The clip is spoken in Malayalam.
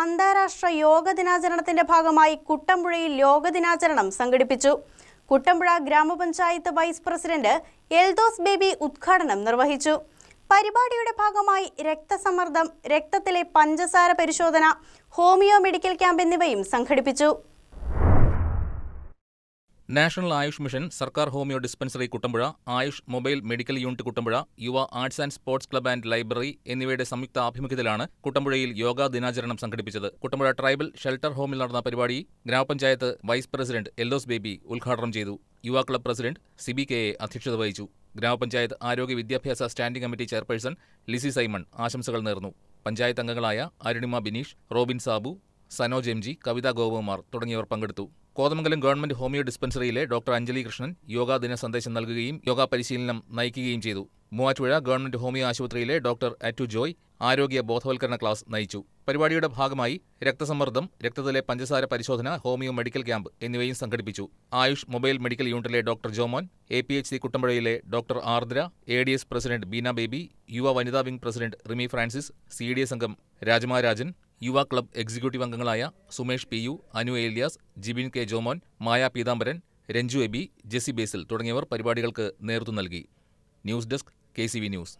അന്താരാഷ്ട്ര യോഗ ദിനാചരണത്തിന്റെ ഭാഗമായി കുട്ടമ്പുഴയിൽ യോഗ ദിനാചരണം സംഘടിപ്പിച്ചു. കുട്ടമ്പുഴ ഗ്രാമപഞ്ചായത്ത് വൈസ് പ്രസിഡന്റ് എൽദോസ് ബേബി ഉദ്ഘാടനം നിർവഹിച്ചു. പരിപാടിയുടെ ഭാഗമായി രക്തസമ്മർദ്ദം, രക്തത്തിലെ പഞ്ചസാര പരിശോധന, ഹോമിയോ മെഡിക്കൽ ക്യാമ്പ് എന്നിവയും സംഘടിപ്പിച്ചു. നാഷണൽ ആയുഷ് മിഷൻ, സർക്കാർ homeo dispensary Kuttampuzha, AYUSH mobile medical unit Kuttampuzha, Yuva arts and sports club and library എന്നിവയുടെ സംയുക്ത ആഭിമുഖ്യത്തിലാണ് കുട്ടമ്പുഴയിൽ യോഗാ ദിനാചരണം സംഘടിപ്പിച്ചത്. കുട്ടമ്പുഴ ട്രൈബൽ ഷെൽട്ടർ ഹോമിൽ നടന്ന പരിപാടി ഗ്രാമപഞ്ചായത്ത് വൈസ് പ്രസിഡന്റ് എൽദോസ് ബേബി ഉദ്ഘാടനം ചെയ്തു. യുവ ക്ലബ് പ്രസിഡന്റ് സിബി കെ അധ്യക്ഷത വഹിച്ചു. ഗ്രാമപഞ്ചായത്ത് ആരോഗ്യ വിദ്യാഭ്യാസ standing committee chairperson Lissy Simon ആശംസകൾ നേർന്നു. പഞ്ചായത്ത് അംഗങ്ങളായ അരുണിമ ബിനീഷ്, റോബിൻ സാബു, സനോജ് എം ജി, കവിത ഗോപകുമാർ തുടങ്ങിയവർ പങ്കെടുത്തു. കോതമംഗലം ഗവൺമെന്റ് ഹോമിയോ ഡിസ്പെൻസറിയിലെ ഡോക്ടർ അഞ്ജലി കൃഷ്ണൻ യോഗാ ദിന സന്ദേശം നൽകുകയും യോഗാ പരിശീലനം നയിക്കുകയും ചെയ്തു. മൂവാറ്റുപുഴ ഗവൺമെന്റ് ഹോമിയോ ആശുപത്രിയിലെ ഡോക്ടർ അറ്റു ജോയ് ആരോഗ്യ ബോധവൽക്കരണ ക്ലാസ് നയിച്ചു. പരിപാടിയുടെ ഭാഗമായി രക്തസമ്മർദ്ദം, രക്തത്തിലെ പഞ്ചസാര പരിശോധന, ഹോമിയോ മെഡിക്കൽ ക്യാമ്പ് എന്നിവയും സംഘടിപ്പിച്ചു. ആയുഷ് മൊബൈൽ മെഡിക്കൽ യൂണിറ്റിലെ ഡോക്ടർ ജോമോൻ, APHC കുട്ടമ്പുഴയിലെ ഡോക്ടർ ആർദ്ര, ADS പ്രസിഡന്റ് ബീന ബേബി, യുവ വനിതാ wing president Rimi Francis, CDS അംഗം രാജമാരാജൻ, യുവ ക്ലബ് എക്സിക്യൂട്ടീവ് അംഗങ്ങളായ സുമേഷ് PU, അനു ഏലിയാസ്, ജിബിൻ കെ ജോമോൻ, മായ പീതാംബരൻ, രഞ്ജു എബി, ജെസി ബേസിൽ തുടങ്ങിയവർ പരിപാടികൾക്ക് നേതൃത്വം നൽകി. News desk KCV news.